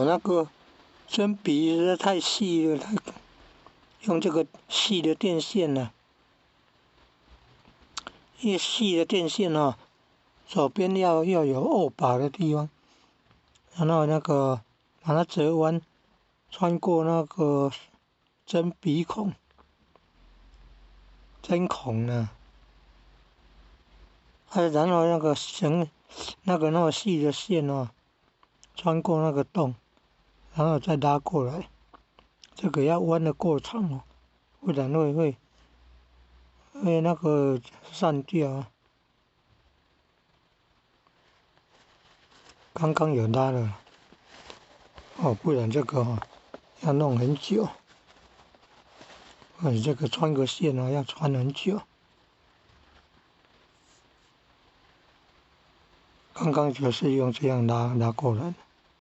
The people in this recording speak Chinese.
那个针笔实在太细了，用这个细的电线呢、越细的电线哦，左边要有握把的地方，然后那个把它折弯，穿过那个针孔呢，然后那个那么细的线哦，穿过那个洞，然后再拉过来，这个要弯的够长哦，不然会那个散掉啊。刚刚有拉了哦，不然这个哦要弄很久，这个穿个线哦要穿很久。刚刚就是用这样拉过来的。